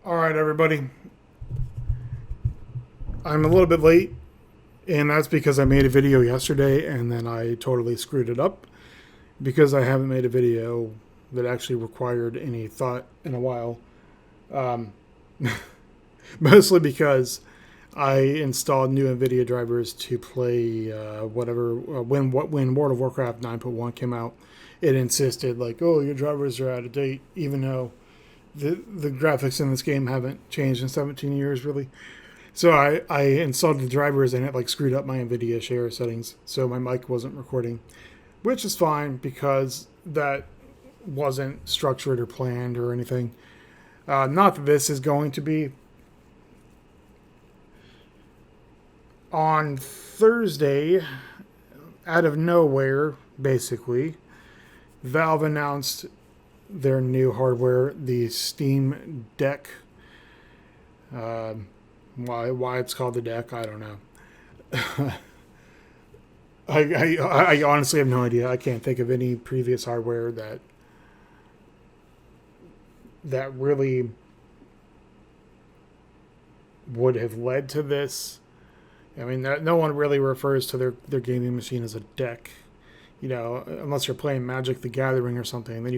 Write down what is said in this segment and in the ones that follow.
All right, everybody. I'm a little bit late, and that's because I made a video yesterday and then I totally screwed it up because I haven't made a video that actually required any thought in a while. Um, Mostly because I installed new NVIDIA drivers to play when World of Warcraft 9.1 came out. It insisted like, oh, your drivers are out of date, even though the graphics in this game haven't changed in 17 years, really. So I installed the drivers and it like screwed up my NVIDIA share settings, so my mic wasn't recording, which is fine because that wasn't structured or planned or anything. Not that this is going to be. On Thursday, out of nowhere, basically, Valve announced their new hardware, the Steam Deck. Why it's called the Deck, I don't know. I honestly have no idea. I can't think of any previous hardware that really would have led to this. I mean, no one really refers to their gaming machine as a deck, unless you're playing Magic the Gathering or something. Then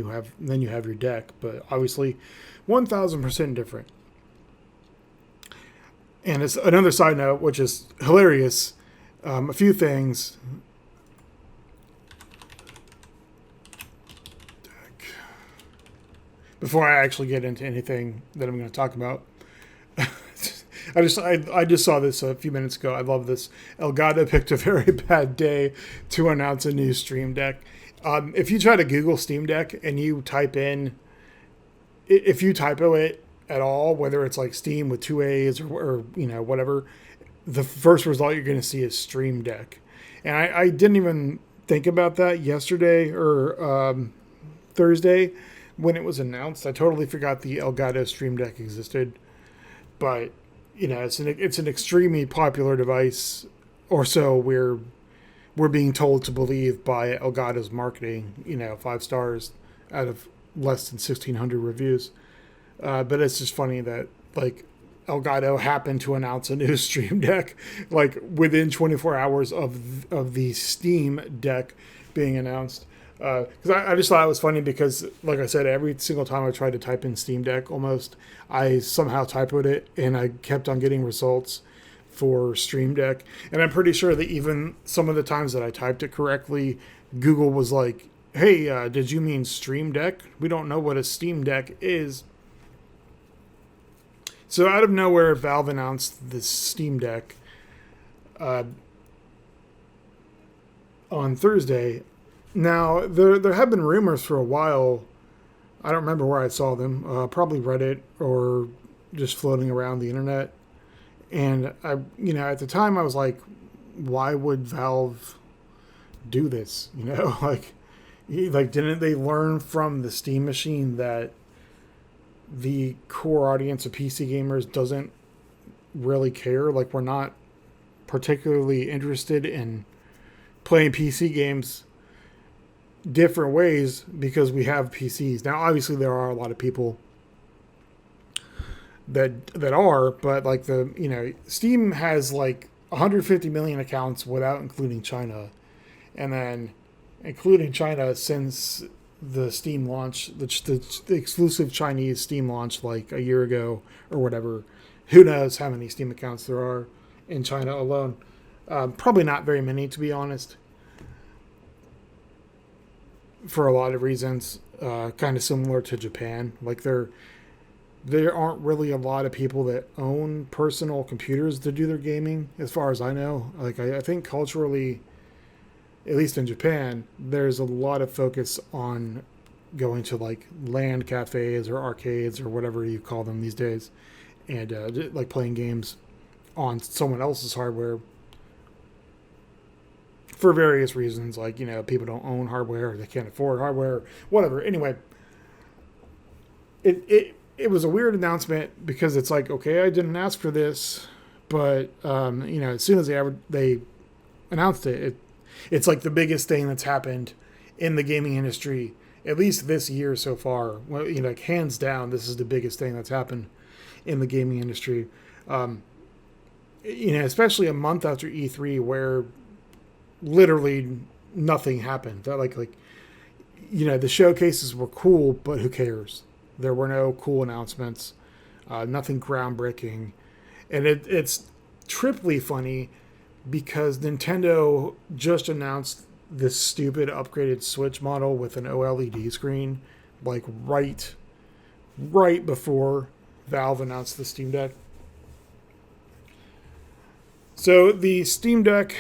you have your deck, but obviously, 1,000% different. And it's another side note, which is hilarious. A few things. Before I actually get into anything that I'm going to talk about, I just saw this a few minutes ago. I love this. Elgato picked a very bad day to announce a new Stream Deck. If you try to Google Steam Deck and you type in, if you typo it at all, whether it's like Steam with two A's or whatever, the first result you're going to see is Stream Deck. And I didn't even think about that yesterday or Thursday when it was announced. I totally forgot the Elgato Stream Deck existed, but it's an extremely popular device, or so we're being told to believe by Elgato's marketing. 5 stars out of less than 1,600 reviews. But it's just funny that like Elgato happened to announce a new Stream Deck like within 24 hours of the Steam Deck being announced. Because I just thought it was funny because, like I said, every single time I tried to type in Steam Deck, almost, I somehow typoed it, and I kept on getting results for Stream Deck. And I'm pretty sure that even some of the times that I typed it correctly, Google was like, hey, did you mean Stream Deck? We don't know what a Steam Deck is. So out of nowhere, Valve announced this Steam Deck on Thursday. Now, there have been rumors for a while. I don't remember where I saw them. Probably Reddit or just floating around the internet. And at the time I was like, why would Valve do this? Like didn't they learn from the Steam machine that the core audience of PC gamers doesn't really care? Like, we're not particularly interested in playing PC games different ways because we have PCs. Now, obviously, there are a lot of people that are, but like Steam has like 150 million accounts without including China, and then including China since the Steam launch, the exclusive Chinese Steam launch like a year ago or whatever. Who knows how many Steam accounts there are in China alone? Probably not very many, to be honest, for a lot of reasons. Kind of similar to Japan. Like there aren't really a lot of people that own personal computers to do their gaming, as far as I know. Like, I think culturally, at least in Japan, there's a lot of focus on going to like land cafes or arcades or whatever you call them these days, and like playing games on someone else's hardware for various reasons. Like, people don't own hardware, or they can't afford hardware, whatever. Anyway, it was a weird announcement because it's like, okay, I didn't ask for this, but as soon as they announced it's like the biggest thing that's happened in the gaming industry, at least this year so far. Well, like hands down, this is the biggest thing that's happened in the gaming industry. Especially a month after E3, where literally nothing happened. Like the showcases were cool, but who cares? There were no cool announcements, nothing groundbreaking, and it's triply funny because Nintendo just announced this stupid upgraded Switch model with an OLED screen, like right before Valve announced the Steam Deck. So the Steam Deck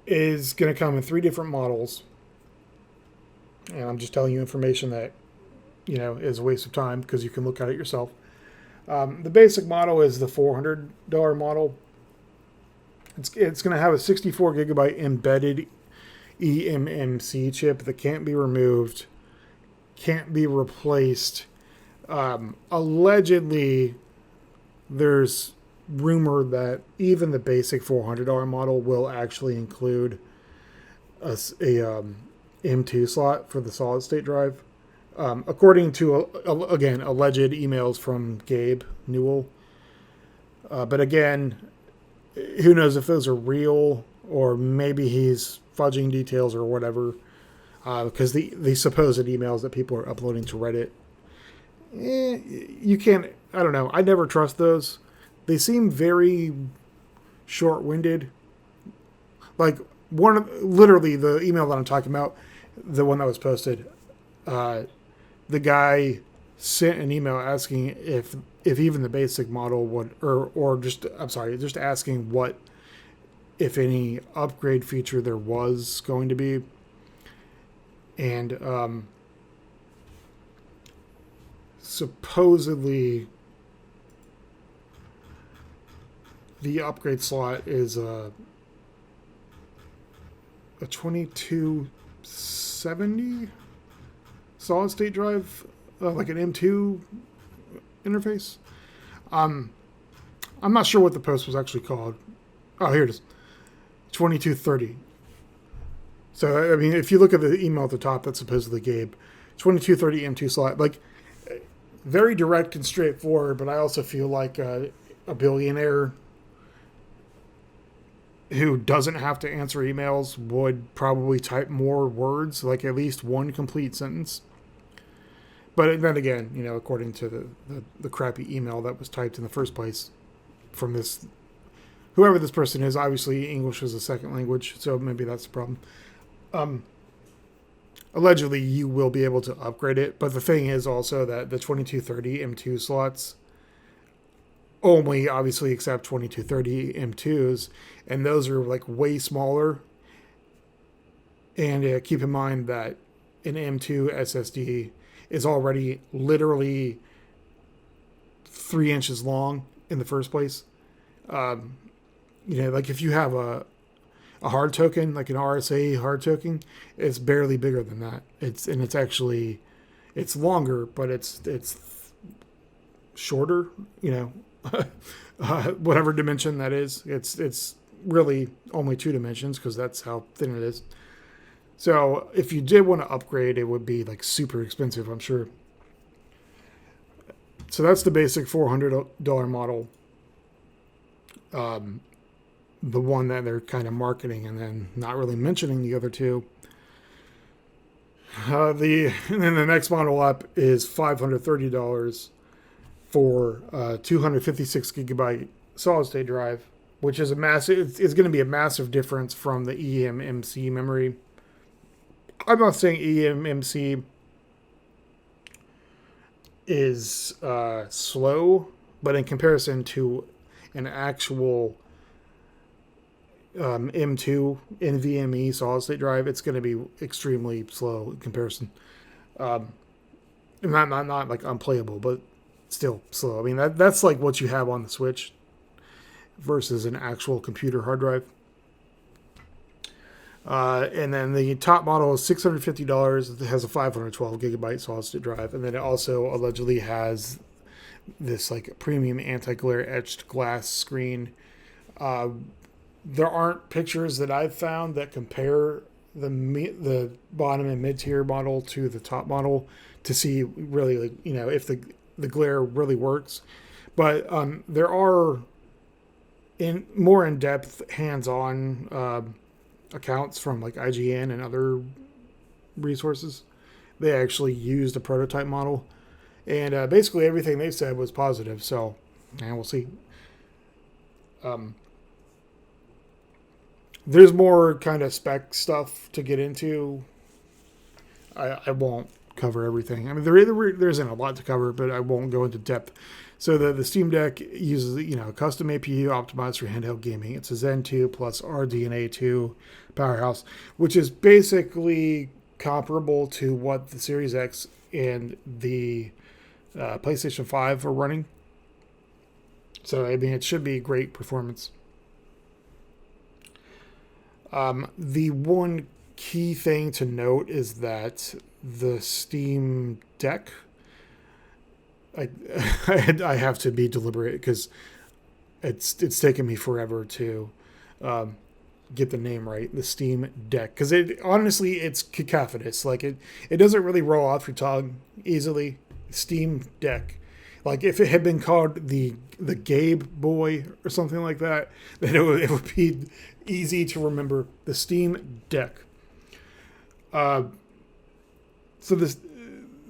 is going to come in 3 different models, and I'm just telling you information that is a waste of time because you can look at it yourself. The basic model is the $400 model. It's going to have a 64 gigabyte embedded eMMC chip that can't be removed, can't be replaced. Allegedly, there's rumor that even the basic $400 model will actually include a M2 slot for the solid state drive. According to, again, alleged emails from Gabe Newell. But again, who knows if those are real, or maybe he's fudging details or whatever. Because the supposed emails that people are uploading to Reddit, you can't, I don't know. I never trust those. They seem very short-winded. Like, literally the email that I'm talking about, the one that was posted, the guy sent an email asking if even the basic model would, or just asking what, if any, upgrade feature there was going to be. And supposedly the upgrade slot is a 2270 solid state drive, like an M2 interface. I'm not sure what the post was actually called. Oh, here it is. 2230. So, I mean, if you look at the email at the top, that's supposedly Gabe. 2230 M2 slot. Like, very direct and straightforward, but I also feel like a billionaire who doesn't have to answer emails would probably type more words, like at least one complete sentence. But then again, according to the crappy email that was typed in the first place from this, whoever this person is, obviously English is a second language, so maybe that's the problem. Allegedly, you will be able to upgrade it, but the thing is also that the 2230 M2 slots only obviously accept 2230 M2s, and those are like way smaller. And keep in mind that an M2 SSD is already literally 3 inches long in the first place. Like if you have a hard token, like an RSA hard token, it's barely bigger than that. It's longer, but it's shorter, whatever dimension that is. It's really only 2 dimensions because that's how thin it is. So if you did want to upgrade, it would be like super expensive, I'm sure. So that's the basic $400 model. The one that they're kind of marketing and then not really mentioning the other two. And then the next model up is $530 for 256 gigabyte solid state drive, which is a massive. It's going to be a massive difference from the eMMC memory. I'm not saying eMMC is slow, but in comparison to an actual M2 NVMe solid state drive, it's going to be extremely slow in comparison. Not like unplayable, but still slow. I mean that's like what you have on the Switch versus an actual computer hard drive. And then the top model is $650. It has a 512 gigabyte solid state drive, and then it also allegedly has this like premium anti-glare etched glass screen. There aren't pictures that I've found that compare the bottom and mid tier model to the top model to see really like if the glare really works. But there are more in depth hands on accounts from like IGN and other resources. They actually used a prototype model, and basically everything they said was positive. So, and we'll see. There's more kind of spec stuff to get into. I won't cover everything. I mean, there isn't a lot to cover, but I won't go into depth. So the Steam Deck uses a custom APU optimized for handheld gaming. It's a Zen 2 plus RDNA 2 powerhouse, which is basically comparable to what the Series X and the PlayStation 5 are running. So I mean, it should be great performance. The one key thing to note is that the Steam Deck, I have to be deliberate because it's taken me forever to get the name right. The Steam Deck, because it's cacophonous. Like it doesn't really roll off your tongue easily. Steam Deck. Like if it had been called the Gabe Boy or something like that, then it would be easy to remember. The Steam Deck. So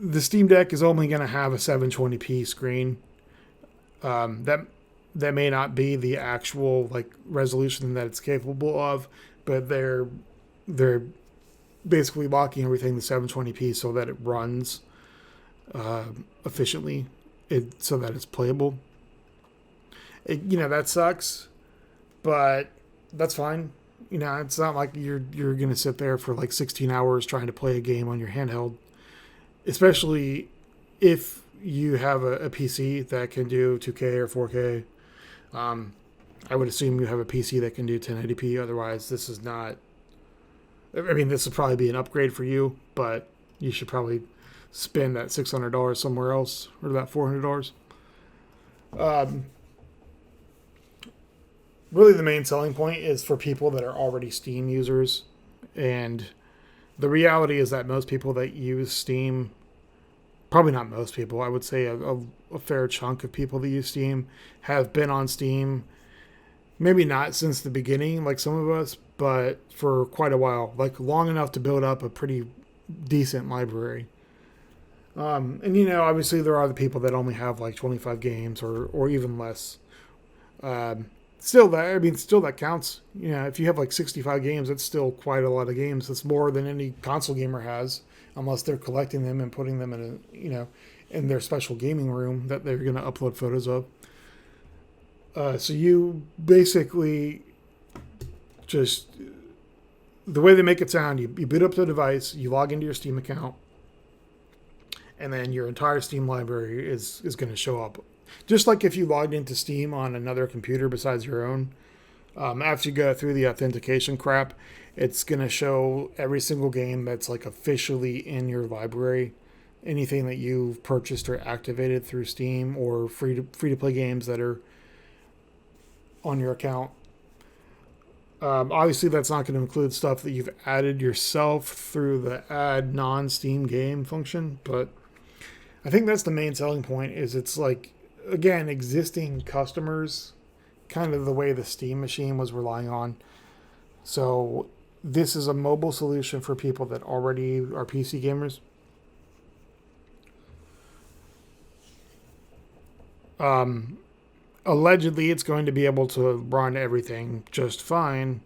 the Steam Deck is only going to have a 720p screen. That may not be the actual like resolution that it's capable of, but they're basically locking everything to 720p so that it runs efficiently, so that it's playable. That sucks, but that's fine. It's not like you're going to sit there for like 16 hours trying to play a game on your handheld, especially if you have a PC that can do 2K or 4K. I would assume you have a PC that can do 1080p. Otherwise, this is not. I mean, this would probably be an upgrade for you, but you should probably spend that $600 somewhere else, or that $400. Really, the main selling point is for people that are already Steam users, and the reality is that most people that use Steam, probably not most people, I would say a fair chunk of people that use Steam have been on Steam, maybe not since the beginning like some of us, but for quite a while, like long enough to build up a pretty decent library. And obviously there are the people that only have like 25 games or even less. Still that counts. If you have like 65 games, that's still quite a lot of games. That's more than any console gamer has, unless they're collecting them and putting them in in their special gaming room that they're going to upload photos of. So you basically just, the way they make it sound, you boot up the device, you log into your Steam account, and then your entire Steam library is going to show up. Just like if you logged into Steam on another computer besides your own, after you go through the authentication crap, it's going to show every single game that's like officially in your library. Anything that you've purchased or activated through Steam, or free to play games that are on your account. Obviously, that's not going to include stuff that you've added yourself through the add non-Steam game function, but I think that's the main selling point. Is it's like, again, existing customers, kind of the way the Steam machine was relying on. So this is a mobile solution for people that already are PC gamers. Allegedly, it's going to be able to run everything just fine.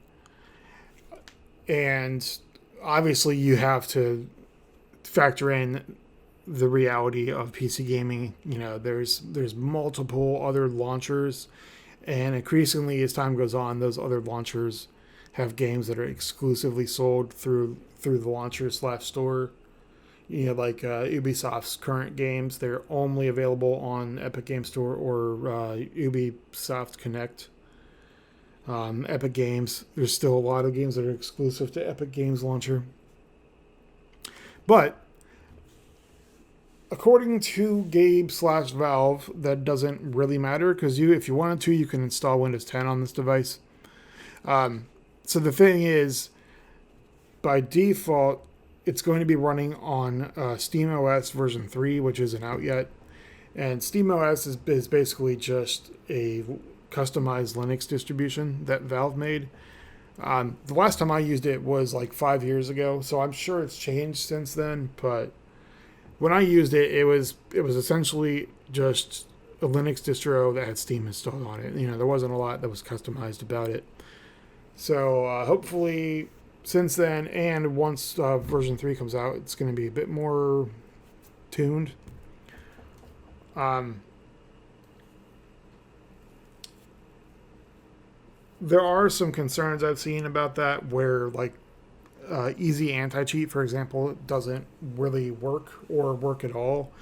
And obviously, you have to factor in the reality of PC gaming. There's multiple other launchers, and increasingly as time goes on, those other launchers have games that are exclusively sold through the launcher slash store. Like Ubisoft's current games, they're only available on Epic Game Store or Ubisoft Connect. Epic Games, there's still a lot of games that are exclusive to Epic Games Launcher. But according to Gabe slash Valve, that doesn't really matter because if you wanted to, you can install Windows 10 on this device. So the thing is, by default, it's going to be running on SteamOS version 3, which isn't out yet. And SteamOS is basically just a customized Linux distribution that Valve made. The last time I used it was like 5 years ago, so I'm sure it's changed since then. But when I used it, it was essentially just a Linux distro that had Steam installed on it. There wasn't a lot that was customized about it. So hopefully, since then, and once version 3 comes out, it's going to be a bit more tuned. There are some concerns I've seen about that where, like, easy anti-cheat, for example, doesn't really work or work at all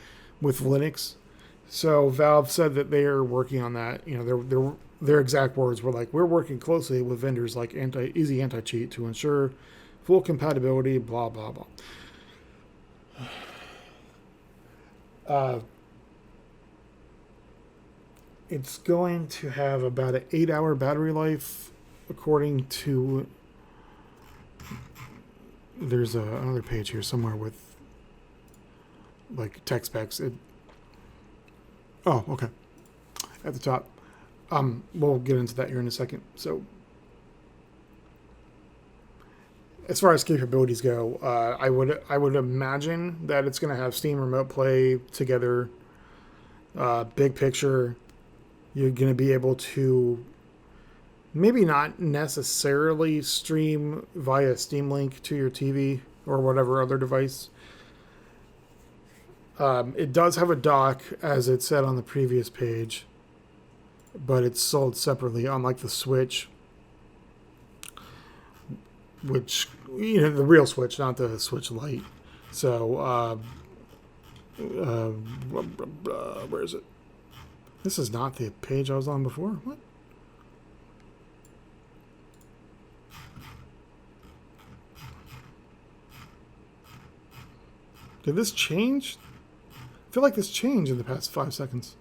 with Linux. So Valve said that they are working on that. Their exact words were like, "We're working closely with vendors like Easy Anti-Cheat to ensure full compatibility." Blah blah blah. It's going to have about an 8-hour battery life, according to. There's another page here somewhere with like tech specs. Oh, okay. At the top. We'll get into that here in a second. So, as far as capabilities go, I would imagine that it's going to have Steam Remote Play together. Big picture, you're going to be able to maybe not necessarily stream via Steam Link to your TV or whatever other device. It does have a dock, as it said on the previous page, but it's sold separately, unlike the Switch, which, the real Switch, not the Switch Lite. So, where is it? This is not the page I was on before. What? Did this change? I feel like this changed in the past 5 seconds.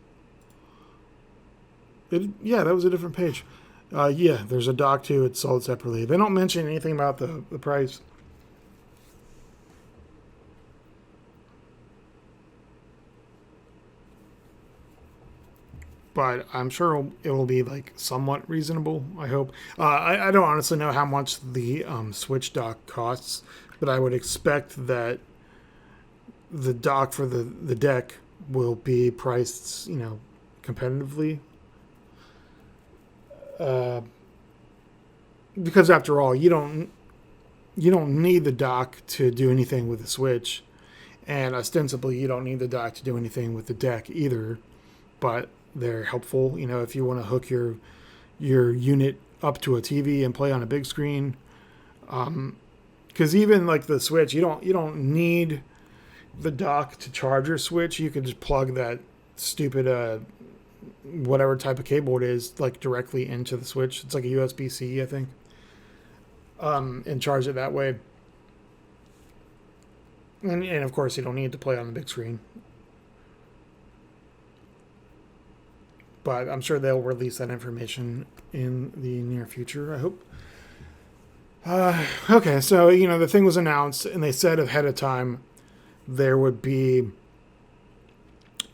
Yeah, that was a different page. Yeah, there's a dock too. It's sold separately. They don't mention anything about the price. But I'm sure it will be like somewhat reasonable. I hope. I don't honestly know how much the Switch dock costs, but I would expect that the dock for the deck will be priced, competitively. Because after all, you don't need the dock to do anything with the Switch, and ostensibly you don't need the dock to do anything with the deck either. But they're helpful, if you want to hook your unit up to a TV and play on a big screen. Because even like the Switch, you don't need the dock to charge your Switch. You can just plug that stupid whatever type of cable it is, like directly into the Switch. It's like a USB-C, I think, and charge it that way. And of course, you don't need to play on the big screen. But I'm sure they'll release that information in the near future, I hope. Okay, so, the thing was announced, and they said ahead of time there would be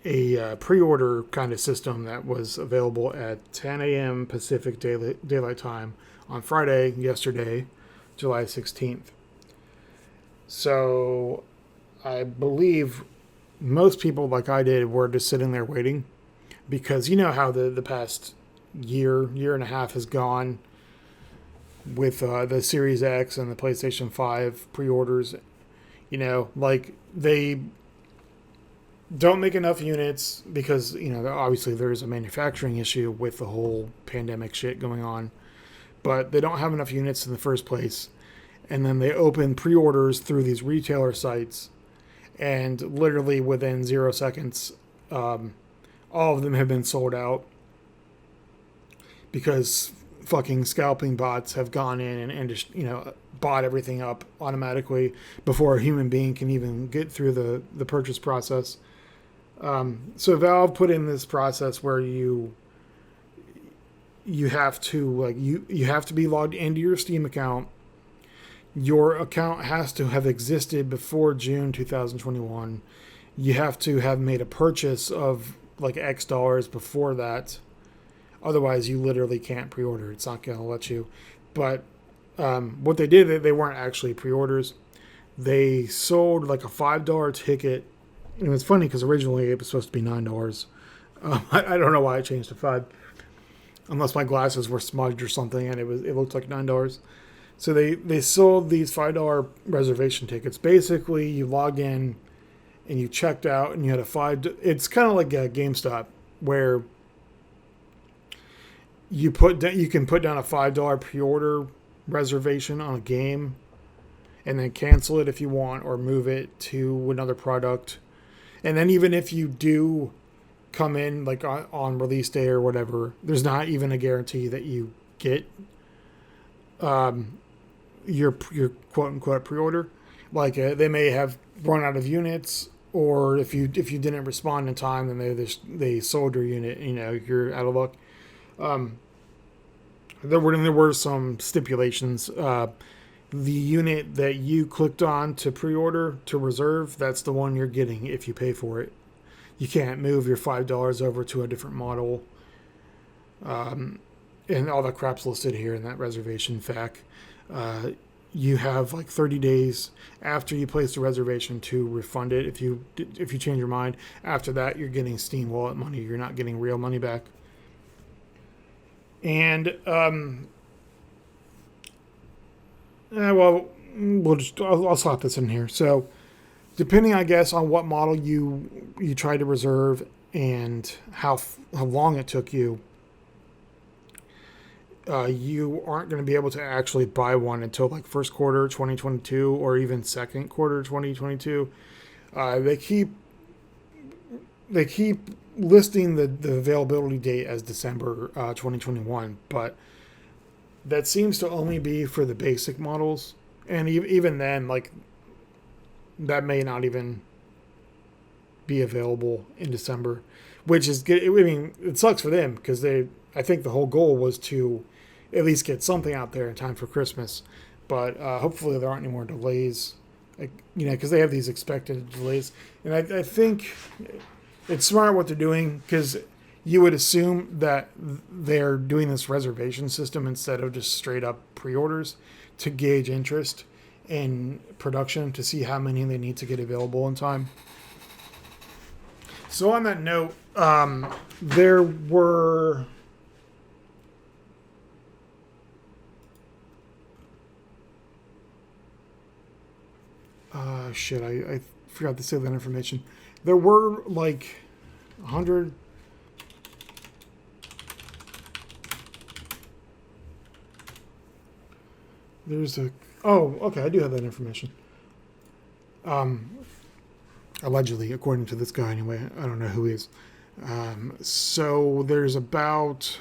a pre-order kind of system that was available at 10 a.m. Pacific Daylight Time on Friday, yesterday, July 16th. So I believe most people, like I did, were just sitting there waiting, because you know how the past year and a half has gone with the Series X and the PlayStation 5 pre-orders. Like they don't make enough units because, obviously there's a manufacturing issue with the whole pandemic shit going on, but they don't have enough units in the first place. And then they open pre-orders through these retailer sites, and literally within 0 seconds, all of them have been sold out because fucking scalping bots have gone in and just, bought everything up automatically before a human being can even get through the purchase process. So Valve put in this process where you have to you have to be logged into your Steam account. Your account has to have existed before June 2021. You have to have made a purchase of like X dollars before that. Otherwise, you literally can't pre-order. It's not going to let you. But what they did, they weren't actually pre-orders. They sold like a $5 ticket. And it's funny because originally it was supposed to be $9. I don't know why I changed to $5. Unless my glasses were smudged or something and it looked like $9. So they sold these $5 reservation tickets. Basically, you logged in and you checked out and you had it's kind of like a GameStop where you can put down a $5 pre-order reservation on a game and then cancel it if you want or move it to another product. And then even if you do come in like on release day or whatever, there's not even a guarantee that you get your quote unquote pre-order. Like they may have run out of units, or if you didn't respond in time, then they sold your unit. You're out of luck. There were some stipulations. The unit that you clicked on to pre-order to reserve, that's the one you're getting if you pay for it. You can't move your $5 over to a different model. And all that crap's listed here in that reservation fact. You have like 30 days after you place the reservation to refund it if you change your mind. After that, you're getting Steam wallet money. You're not getting real money back. And I'll slap this in here. So, depending, I guess, on what model you try to reserve and how long it took you, you aren't going to be able to actually buy one until like first quarter 2022 or even second quarter 2022. They keep listing the availability date as December 2021, but that seems to only be for the basic models, and even then, like, that may not even be available in December, which is good. I mean, it sucks for them because I think the whole goal was to at least get something out there in time for Christmas, but hopefully there aren't any more delays, because they have these expected delays, and I think it's smart what they're doing because you would assume that they're doing this reservation system instead of just straight up pre-orders to gauge interest in production to see how many they need to get available in time. So on that note, there were I forgot to say that information. There were like 100. Okay, I do have that information. Allegedly, according to this guy anyway. I don't know who he is. So there's about...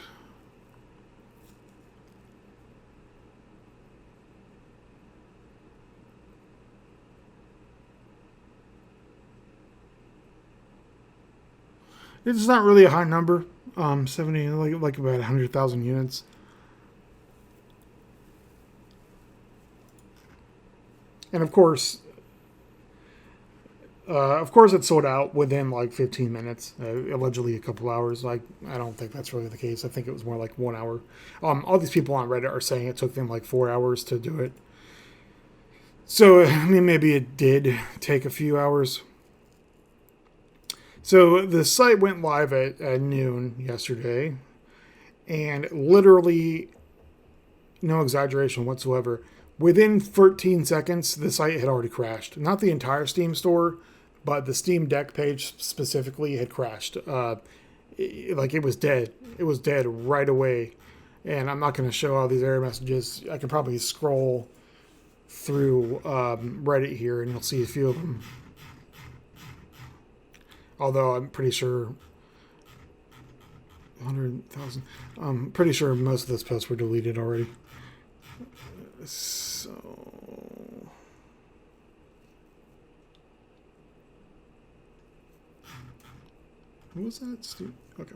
It's not really a high number. 70, like about 100,000 units. And of course it sold out within like 15 minutes, allegedly a couple hours. Like, I don't think that's really the case. I think it was more like 1 hour. All these people on Reddit are saying it took them like 4 hours to do it. So, I mean, maybe it did take a few hours. So the site went live at noon yesterday, and literally, no exaggeration whatsoever, within 13 seconds, the site had already crashed. Not the entire Steam store, but the Steam Deck page specifically had crashed. Like it was dead. It was dead right away. And I'm not going to show all these error messages. I can probably scroll through Reddit here and you'll see a few of them. Although I'm pretty sure 100,000. I'm pretty sure most of those posts were deleted already. So what was that? Okay.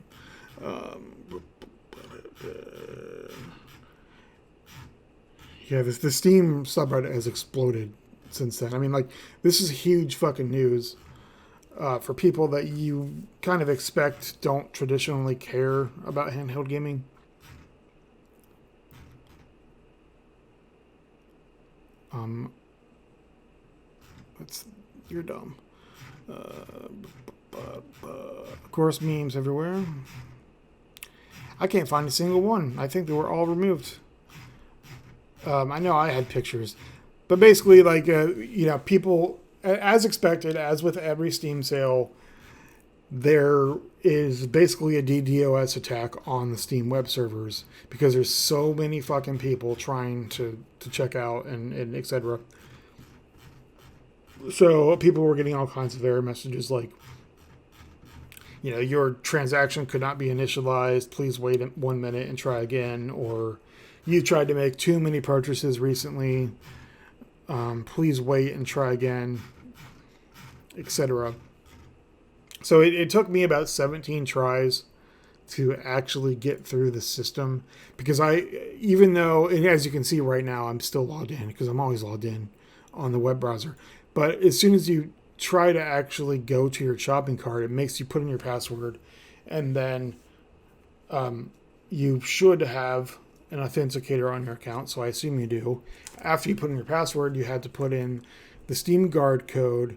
Yeah, the Steam subreddit has exploded since then. I mean, like, this is huge fucking news for people that you kind of expect don't traditionally care about handheld gaming. You're dumb. Of course, memes everywhere. I can't find a single one. I think they were all removed. I know I had pictures, but basically, like, people, as expected, as with every Steam sale, there is basically a DDoS attack on the Steam web servers because there's so many fucking people trying to check out and etc. So people were getting all kinds of error messages like, your transaction could not be initialized. Please wait 1 minute and try again. Or you tried to make too many purchases recently. Please wait and try again, etc. So it took me about 17 tries to actually get through the system because even though, and as you can see right now, I'm still logged in because I'm always logged in on the web browser. But as soon as you try to actually go to your shopping cart, it makes you put in your password, and then you should have an authenticator on your account, so I assume you do. After you put in your password, you had to put in the Steam Guard code,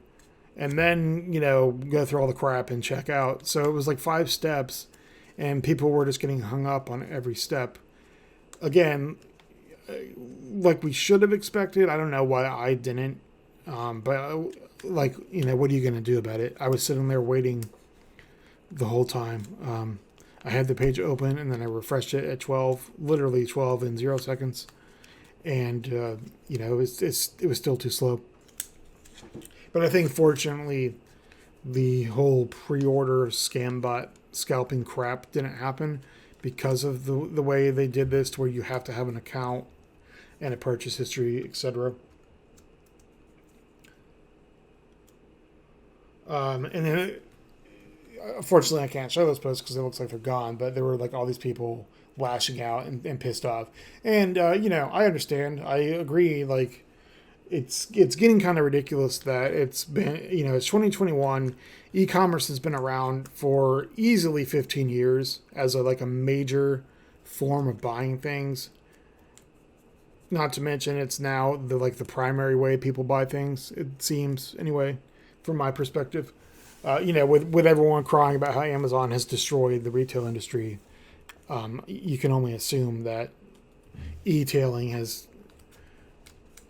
and then, go through all the crap and check out. So it was like 5 steps, and people were just getting hung up on every step. Again, like we should have expected. I don't know why I didn't. But what are you going to do about it? I was sitting there waiting the whole time. I had the page open and then I refreshed it at 12, literally 12 in 0 seconds. And, it was still too slow. But I think fortunately the whole pre-order scam bot scalping crap didn't happen because of the way they did this, to where you have to have an account and a purchase history, etc. And then, unfortunately, I can't show those posts because it looks like they're gone. But there were like all these people lashing out and pissed off. And I understand. I agree. Like, it's getting kind of ridiculous that it's been, it's 2021. E-commerce has been around for easily 15 years as a major form of buying things. Not to mention, it's now the primary way people buy things. It seems, anyway, from my perspective. With everyone crying about how Amazon has destroyed the retail industry, you can only assume that e-tailing has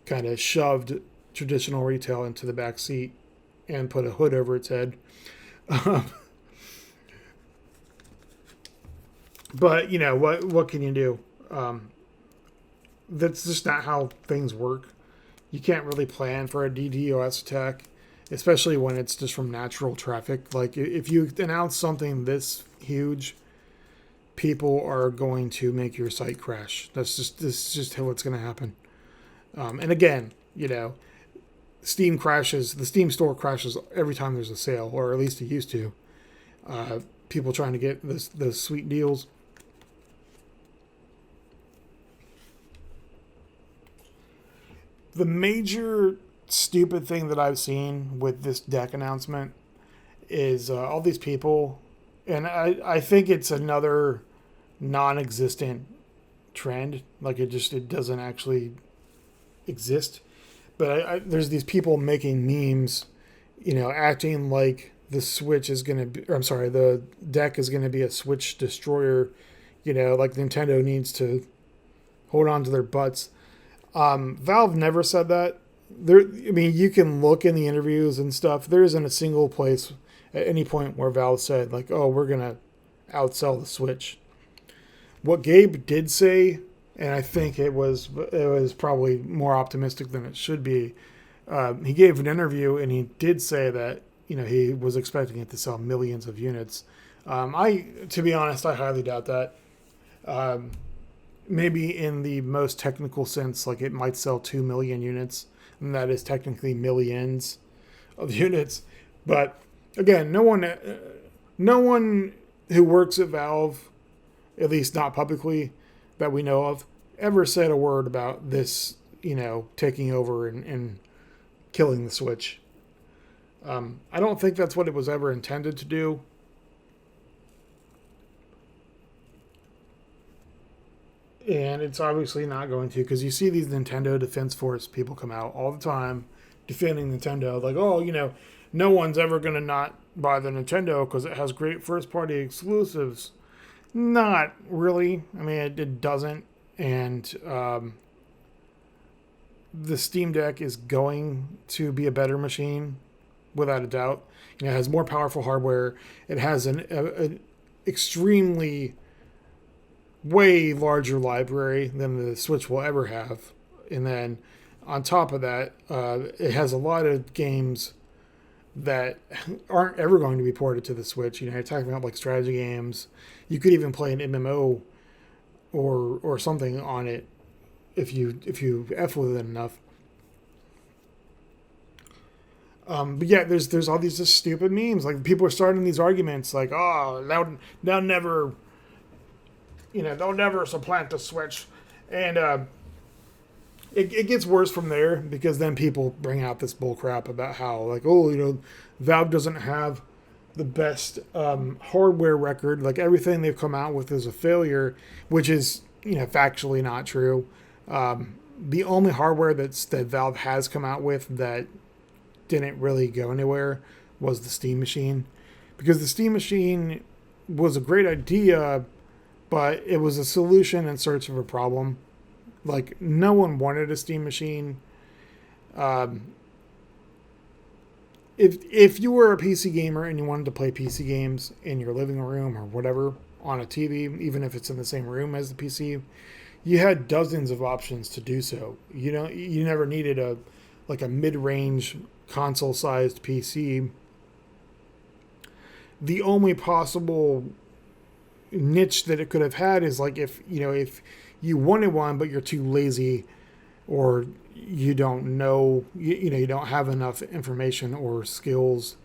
kind of shoved traditional retail into the back seat and put a hood over its head. But what can you do? That's just not how things work. You can't really plan for a DDoS attack, especially when it's just from natural traffic. Like, if you announce something this huge, people are going to make your site crash. This is just how it's going to happen. And again, Steam crashes. The Steam store crashes every time there's a sale, or at least it used to. People trying to get those sweet deals. The major stupid thing that I've seen with this deck announcement is all these people, and I think it's another non-existent trend. Like, it doesn't actually exist. But there's these people making memes, acting like the Switch is going to be, or I'm sorry, the deck is going to be a Switch destroyer. Like Nintendo needs to hold on to their butts. Valve never said that. there. I mean, you can look in the interviews and stuff. There isn't a single place at any point where Valve said like, "Oh, we're gonna outsell the Switch." What Gabe did say, and I think it was probably more optimistic than it should be. He gave an interview and he did say that he was expecting it to sell millions of units. To be honest, I highly doubt that. Um, Maybe in the most technical sense, like it might sell 2 million units, and that is technically millions of units. But again, no one who works at Valve, at least not publicly that we know of, ever said a word about this, taking over and killing the Switch. I don't think that's what it was ever intended to do. And it's obviously not going to, because you see these Nintendo Defense Force people come out all the time defending Nintendo. Like, oh, no one's ever going to not buy the Nintendo because it has great first party exclusives. Not really. I mean, it doesn't. And the Steam Deck is going to be a better machine, without a doubt. It has more powerful hardware. It has an extremely way larger library than the Switch will ever have. And then on top of that, it has a lot of games that aren't ever going to be ported to the Switch. You're talking about like strategy games. You could even play an MMO or something on it if you f with it enough. But yeah, there's all these just stupid memes. Like people are starting these arguments like, oh, they'll never, they'll never supplant the Switch, and it gets worse from there because then people bring out this bull crap about how like, oh, Valve doesn't have the best hardware record. Like everything they've come out with is a failure, which is factually not true. The only hardware that Valve has come out with that didn't really go anywhere was the Steam Machine, because the Steam Machine was a great idea, but it was a solution in search of a problem. Like no one wanted a Steam Machine. If you were a PC gamer and you wanted to play PC games in your living room or whatever on a TV, even if it's in the same room as the PC, you had dozens of options to do so. You never needed a mid-range console-sized PC. The only possible niche that it could have had is like if you wanted one but you're too lazy, or you don't know, you don't have enough information or skills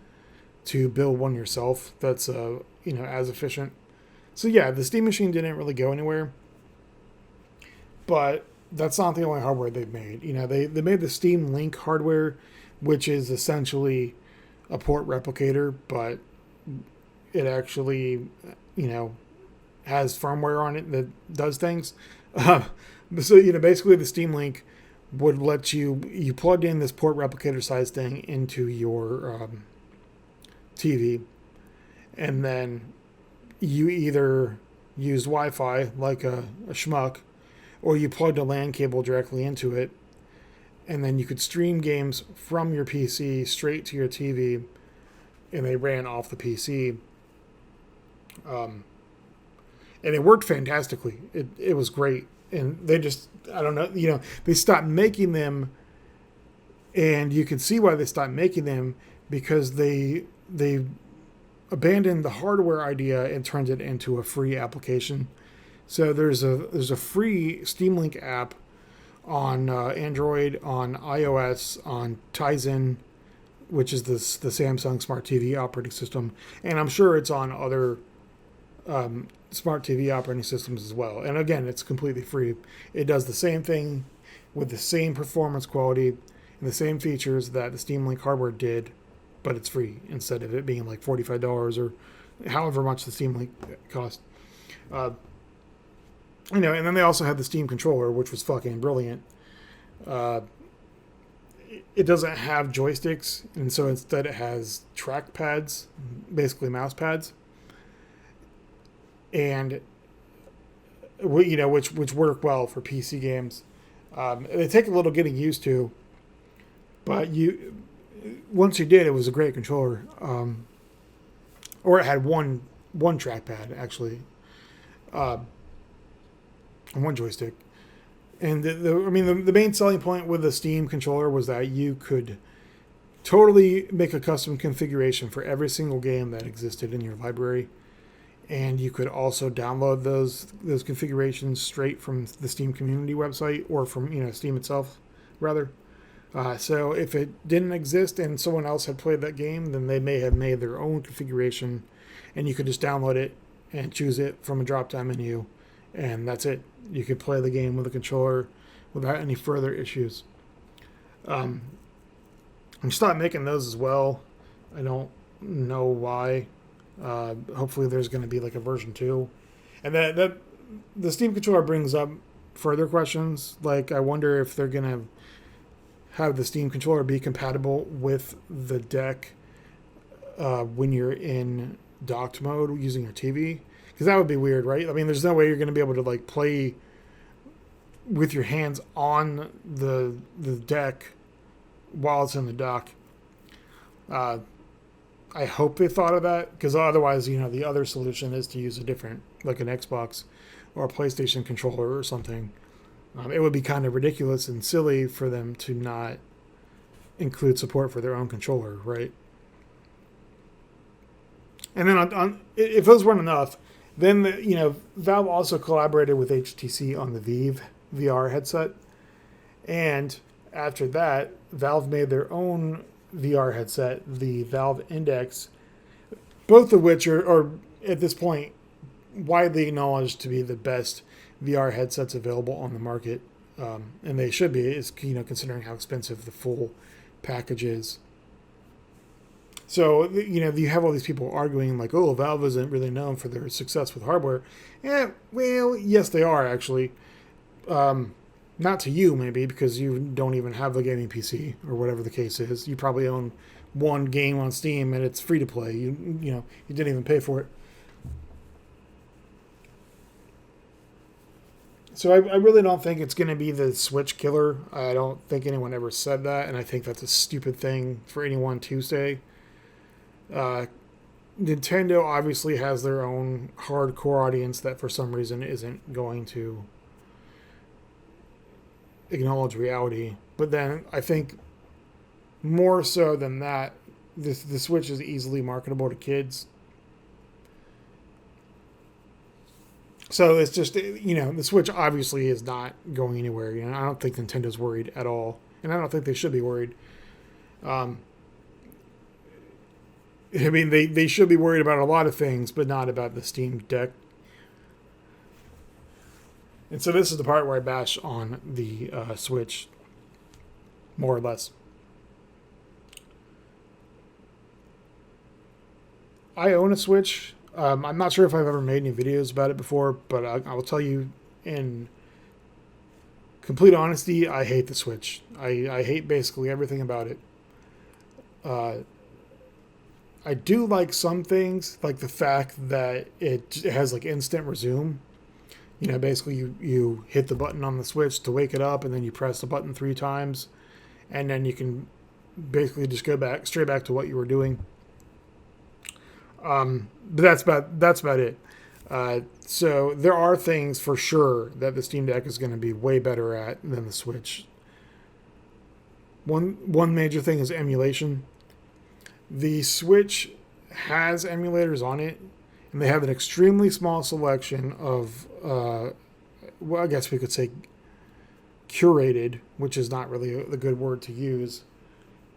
to build one yourself that's as efficient. So yeah, the Steam Machine didn't really go anywhere, but that's not the only hardware they've made. They made the Steam Link hardware, which is essentially a port replicator, but it actually has firmware on it that does things. So basically the Steam Link would let you plugged in this port replicator size thing into your TV, and then you either used Wi-Fi like a schmuck, or you plugged a LAN cable directly into it, and then you could stream games from your PC straight to your TV, and they ran off the PC. And it worked fantastically. It was great. And they just, I don't know, they stopped making them, and you can see why they stopped making them, because they abandoned the hardware idea and turned it into a free application. So there's a free Steam Link app on Android, on iOS, on Tizen, which is the Samsung Smart TV operating system, and I'm sure it's on other smart TV operating systems as well. And again, it's completely free. It does the same thing with the same performance quality and the same features that the Steam Link hardware did, but it's free instead of it being like $45 or however much the Steam Link cost. And then they also had the Steam controller, which was fucking brilliant. It doesn't have joysticks, and so instead it has track pads, basically mouse pads, and which work well for PC games. They take a little getting used to, But once you did, it was a great controller. Or it had one trackpad actually, and one joystick. And the main selling point with the Steam controller was that you could totally make a custom configuration for every single game that existed in your library, and you could also download those configurations straight from the Steam community website, or from Steam itself, rather. So if it didn't exist and someone else had played that game, then they may have made their own configuration, and you could just download it and choose it from a drop-down menu, and that's it. You could play the game with a controller without any further issues. I'm starting making those as well. I don't know why. Hopefully there's going to be like a version 2. And that the Steam controller brings up further questions. Like, I wonder if they're going to have the Steam controller be compatible with the deck when you're in docked mode using your TV. Because that would be weird, right? I mean, there's no way you're going to be able to like play with your hands on the deck while it's in the dock. I hope they thought of that, because otherwise, the other solution is to use a different, like an Xbox or a PlayStation controller or something. It would be kind of ridiculous and silly for them to not include support for their own controller, right? And then if those weren't enough, then Valve also collaborated with HTC on the Vive VR headset, and after that, Valve made their own VR headset, the Valve Index, both of which are at this point widely acknowledged to be the best VR headsets available on the market, and they should be, considering how expensive the full package is. So, you have all these people arguing like, oh, Valve isn't really known for their success with hardware. Yeah, well, yes, they are, actually. Not to you, maybe, because you don't even have a gaming PC, or whatever the case is. You probably own one game on Steam, and it's free to play. You didn't even pay for it. So I really don't think it's going to be the Switch killer. I don't think anyone ever said that, and I think that's a stupid thing for anyone to say. Nintendo obviously has their own hardcore audience that for some reason isn't going to acknowledge reality. But then I think more so than that, the Switch is easily marketable to kids. So it's just, the Switch obviously is not going anywhere. I don't think Nintendo's worried at all. And I don't think they should be worried. They should be worried about a lot of things, but not about the Steam Deck. And so this is the part where I bash on the Switch, more or less. I own a Switch. I'm not sure if I've ever made any videos about it before, but I will tell you in complete honesty, I hate the Switch. I hate basically everything about it. I do like some things, like the fact that it has like instant resume. Basically you hit the button on the Switch to wake it up, and then you press the button 3 times, and then you can basically just go straight back to what you were doing. But that's about it. So there are things for sure that the Steam Deck is going to be way better at than the Switch. One major thing is emulation. The Switch has emulators on it, and they have an extremely small selection of, I guess we could say curated, which is not really the good word to use,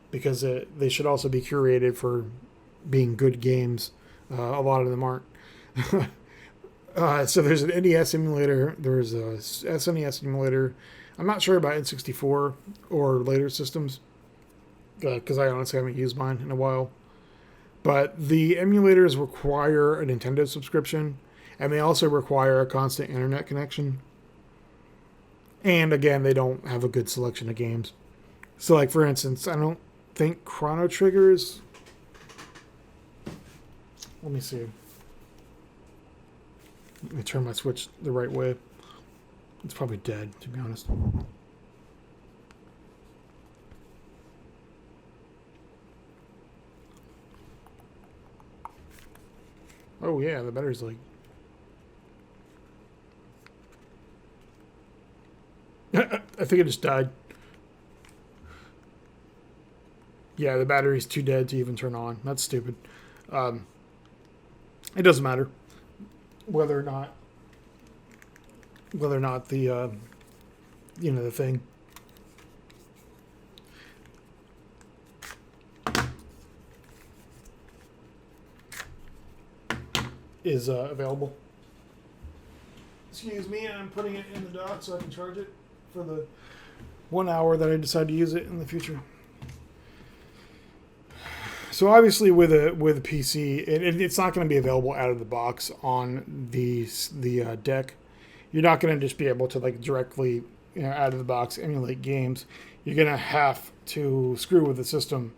because they should also be curated for being good games. A lot of them aren't. So there's an NES emulator, there's a SNES emulator. I'm not sure about N64 or later systems, because I honestly haven't used mine in a while. But the emulators require a Nintendo subscription, and they also require a constant internet connection. And again, they don't have a good selection of games. So, like, for instance, I don't think Chrono Trigger's... Let me see. Let me turn my Switch the right way. It's probably dead, to be honest. Oh yeah, the battery's like. I think it just died. Yeah, the battery's too dead to even turn on. That's stupid. Um, it doesn't matter whether or not the the thing is available. Excuse me, I'm putting it in the dock so I can charge it for the 1 hour that I decide to use it in the future. So obviously, with a PC, it's not going to be available out of the box on the deck. You're not going to just be able to like directly, out of the box emulate games. You're going to have to screw with the system,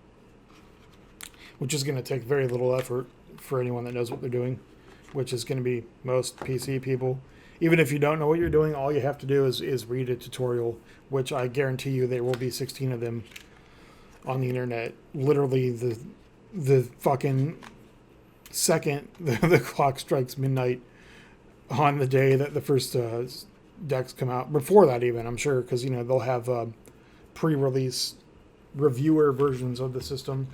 which is going to take very little effort for anyone that knows what they're doing, which is going to be most PC people. Even if you don't know what you're doing, all you have to do is read a tutorial, which I guarantee you there will be 16 of them on the internet. Literally, the fucking second the clock strikes midnight on the day that the first decks come out. Before that, even, I'm sure, because they'll have pre-release reviewer versions of the system.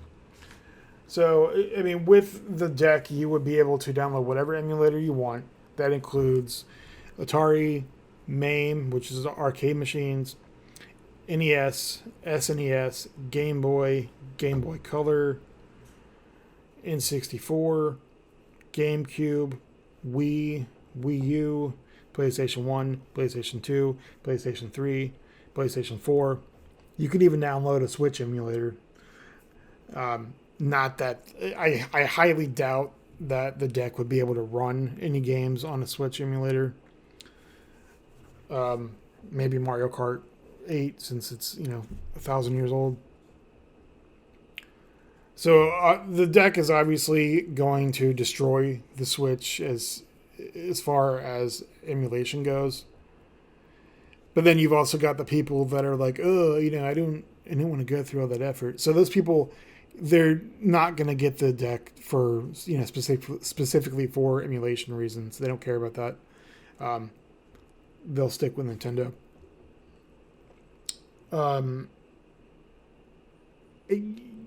So I mean, with the deck, you would be able to download whatever emulator you want. That includes Atari, MAME, which is arcade machines, NES, SNES, Game Boy, Game Boy Color, N64, GameCube, Wii, Wii U, PlayStation 1, PlayStation 2, PlayStation 3, PlayStation 4. You could even download a Switch emulator. Not that I highly doubt that the deck would be able to run any games on a Switch emulator. Maybe Mario Kart 8, since it's 1,000 years old. So the deck is obviously going to destroy the Switch as far as emulation goes. But then you've also got the people that are like, oh, I don't want to go through all that effort. So those people, they're not going to get the deck for specifically for emulation reasons. They don't care about that. They'll stick with Nintendo.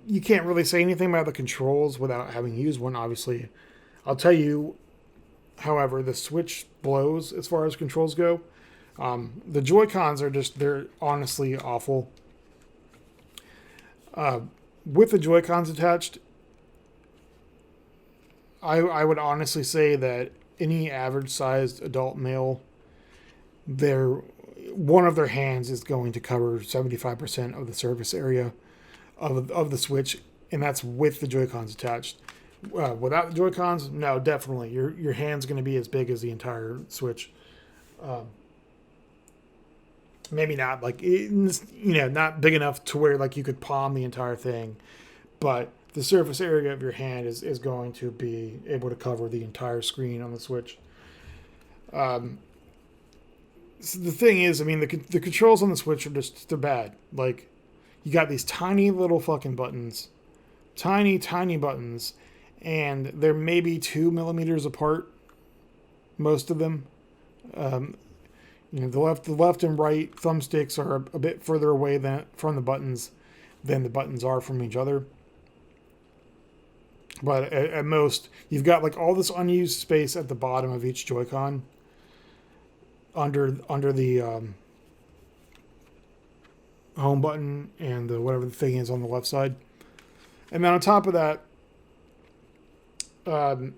You can't really say anything about the controls without having used one, obviously. I'll tell you, however, the Switch blows as far as controls go. The Joy-Cons they're honestly awful. With the Joy-Cons attached, I would honestly say that any average-sized adult male, one of their hands is going to cover 75% of the surface area of the Switch, and that's with the Joy-Cons attached. Without the Joy-Cons, no, definitely your hand's going to be as big as the entire Switch. Maybe not like not big enough to where like you could palm the entire thing, but the surface area of your hand is going to be able to cover the entire screen on the Switch. So the thing is, I mean, the controls on the Switch are they're bad. Like, you got these tiny little fucking buttons, tiny buttons, and they're maybe 2 millimeters apart. Most of them, the left and right thumbsticks are a bit further away from the buttons than the buttons are from each other. But at most, you've got like all this unused space at the bottom of each Joy-Con. Under the home button and whatever the thing is on the left side. And then on top of that,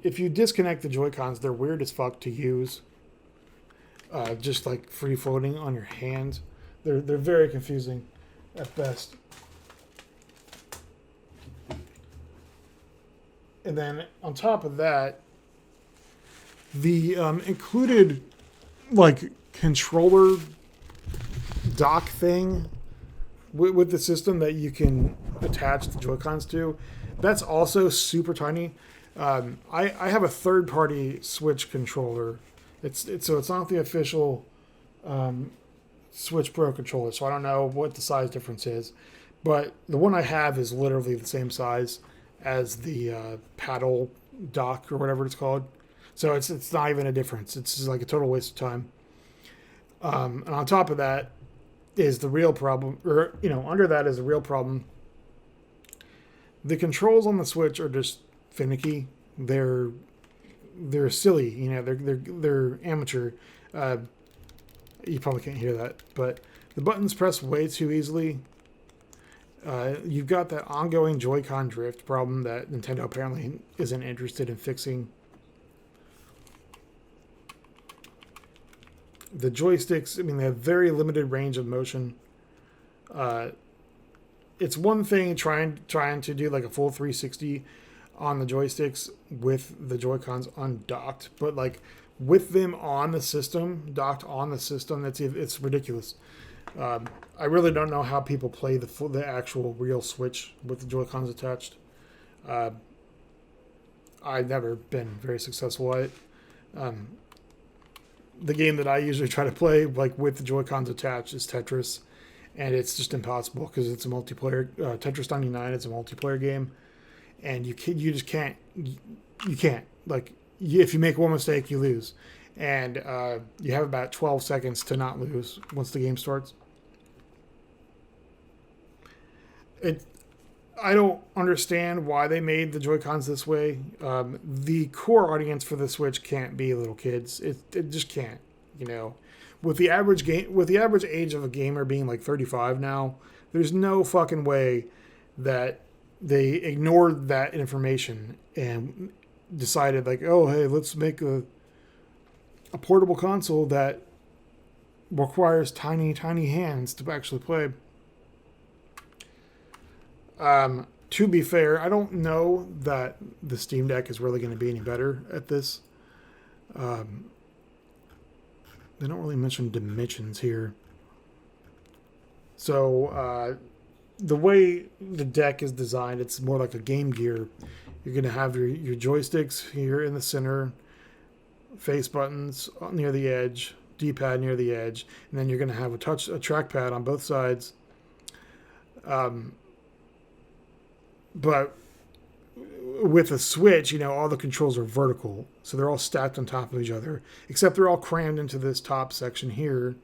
if you disconnect the Joy-Cons, they're weird as fuck to use. Just like free floating on your hand. They're very confusing at best. And then on top of that, the included like controller dock thing with the system that you can attach the Joy-Cons to, that's also super tiny. I have a third-party Switch controller. It's not the official Switch Pro controller, so I don't know what the size difference is. But the one I have is literally the same size as the paddle dock or whatever it's called. So it's not even a difference. It's just like a total waste of time. And on top of that is the real problem, or under that is the real problem. The controls on the Switch are just finicky. They're silly. They're amateur. You probably can't hear that, but the buttons press way too easily. You've got that ongoing Joy-Con drift problem that Nintendo apparently isn't interested in fixing. The joysticks, they have very limited range of motion. It's one thing trying to do like a full 360 on the joysticks with the Joy-Cons undocked, but like with them on the system, docked on the system, it's ridiculous. I really don't know how people play the actual real Switch with the Joy-Cons attached. I've never been very successful at it. The game that I usually try to play, like with the Joy-Cons attached, is Tetris, and it's just impossible because it's a multiplayer. Tetris 99 is a multiplayer game, and you just can't. You can't. Like, if you make one mistake, you lose, and you have about 12 seconds to not lose once the game starts. I don't understand why they made the Joy-Cons this way. The core audience for the Switch can't be little kids. It just can't. With the average age of a gamer being like 35 now, there's no fucking way that they ignored that information and decided like, oh hey, let's make a portable console that requires tiny hands to actually play. To be fair, I don't know that the Steam Deck is really going to be any better at this. They don't really mention dimensions here. So the way the deck is designed, it's more like a Game Gear. You're going to have your joysticks here in the center, face buttons near the edge, D-pad near the edge, and then you're going to have a trackpad on both sides. But with a Switch, all the controls are vertical. So they're all stacked on top of each other. Except they're all crammed into this top section here.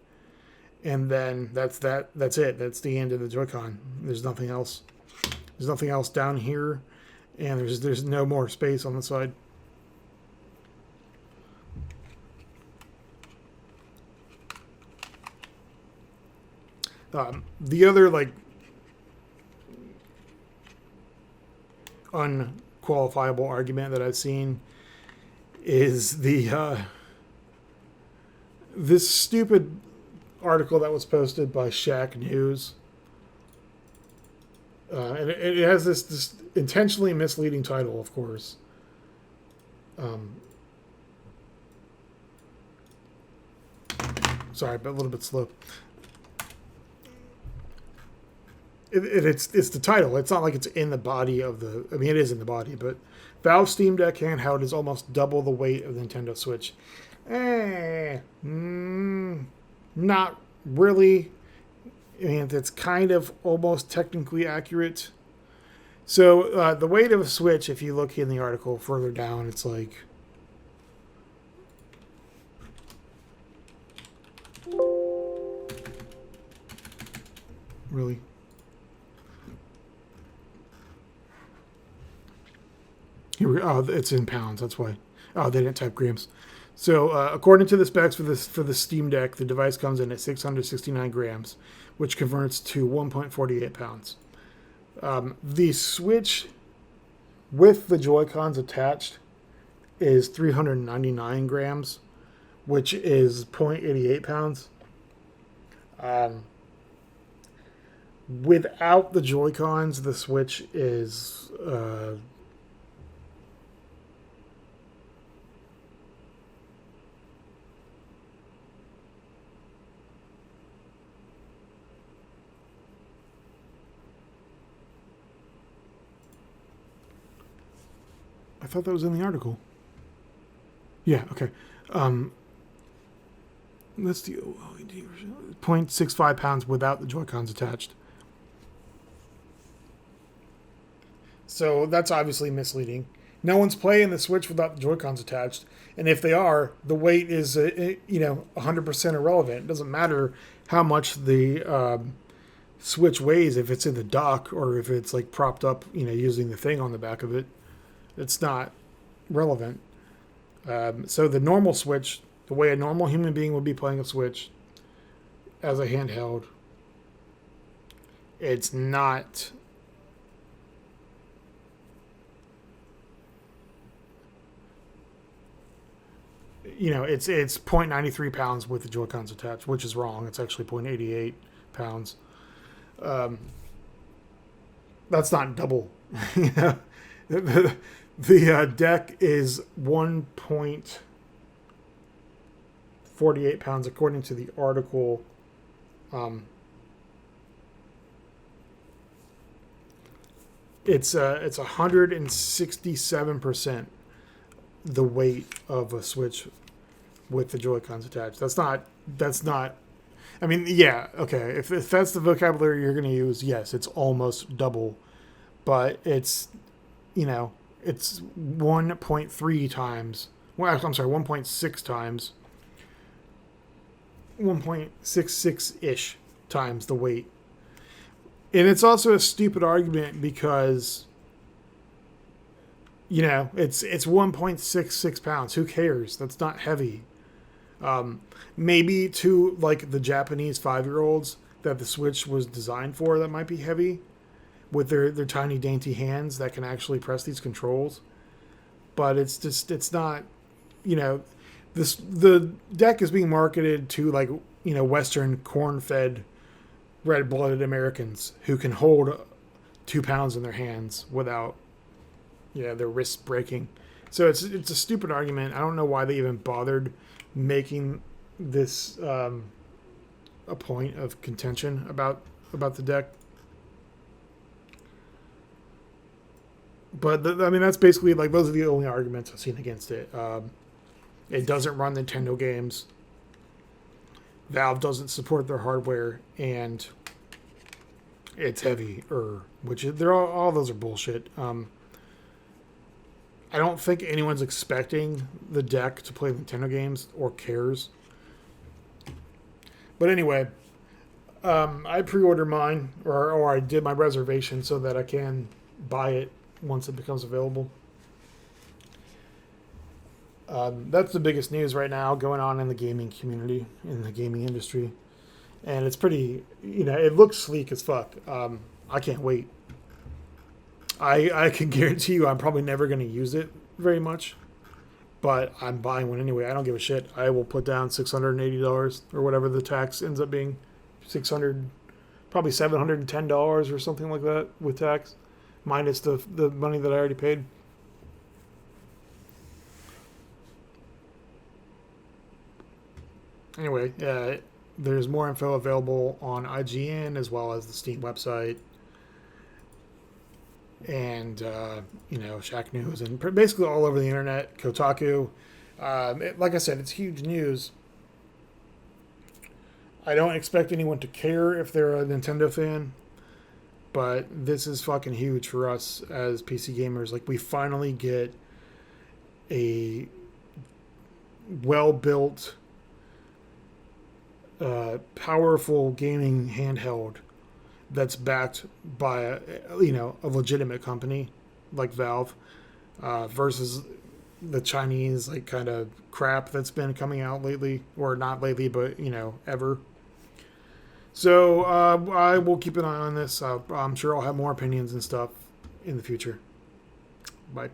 And then that's it. That's the end of the Joy-Con. There's nothing else. There's nothing else down here. And there's no more space on the side. The other, unqualifiable argument that I've seen is this stupid article that was posted by Shack News, and it has this intentionally misleading title, of course. Sorry, but a little bit slow. It's the title. It's not like it's in the body of the... it is in the body, but Valve Steam Deck handheld is almost double the weight of the Nintendo Switch. Not really. It's kind of almost technically accurate. So the weight of a Switch, if you look in the article further down, it's like... Really? It's in pounds. That's why. Oh, they didn't type grams. So, according to the specs for the Steam Deck, the device comes in at 669 grams, which converts to 1.48 pounds. The Switch with the Joy-Cons attached is 399 grams, which is 0.88 pounds. Without the Joy-Cons, the Switch is... I thought that was in the article. Yeah, okay. Let's do 0.65 pounds without the Joy-Cons attached. So that's obviously misleading. No one's playing the Switch without the Joy-Cons attached, and if they are, the weight is 100% irrelevant. It doesn't matter how much the Switch weighs if it's in the dock or if it's like propped up, using the thing on the back of it. It's not relevant. So the normal Switch, the way a normal human being would be playing a Switch as a handheld, it's not. It's 0.93 pounds with the Joy-Cons attached, which is wrong. It's actually 0.88 pounds. That's not double. The deck is 1.48 pounds according to the article. It's 167% the weight of a Switch with the Joy-Cons attached. That's not. I mean, yeah, okay. If that's the vocabulary you're going to use, yes, it's almost double, but it's, it's 1.3 times. Well, I'm sorry, 1.6 times. 1.66 ish times the weight. And it's also a stupid argument because, it's 1.66 pounds. Who cares? That's not heavy. Maybe to like the Japanese 5-year-olds that the Switch was designed for, that might be heavy with their tiny dainty hands that can actually press these controls. But it's not, the deck is being marketed to like, Western corn-fed, red-blooded Americans who can hold 2 pounds in their hands without, their wrists breaking. So it's a stupid argument. I don't know why they even bothered making this a point of contention about the deck. But that's basically like those are the only arguments I've seen against it. It doesn't run Nintendo games. Valve doesn't support their hardware, and it's heavy, which they're all those are bullshit. I don't think anyone's expecting the deck to play Nintendo games or cares. But anyway, I pre-ordered mine, or I did my reservation so that I can buy it once it becomes available. That's the biggest news right now going on in the gaming community, in the gaming industry. And it's pretty, it looks sleek as fuck. I can't wait. I can guarantee you I'm probably never going to use it very much, but I'm buying one anyway. I don't give a shit. I will put down $680 or whatever the tax ends up being. Probably $710 or something like that with tax, minus the money that I already paid. Anyway, there's more info available on IGN as well as the Steam website. And, Shack News and basically all over the internet, Kotaku. Like I said, it's huge news. I don't expect anyone to care if they're a Nintendo fan, but this is fucking huge for us as PC gamers. Like, we finally get a well-built, powerful gaming handheld that's backed by a legitimate company like Valve, versus the Chinese like kind of crap that's been coming out lately, or not lately, but ever. So I will keep an eye on this. I'm sure I'll have more opinions and stuff in the future. Bye.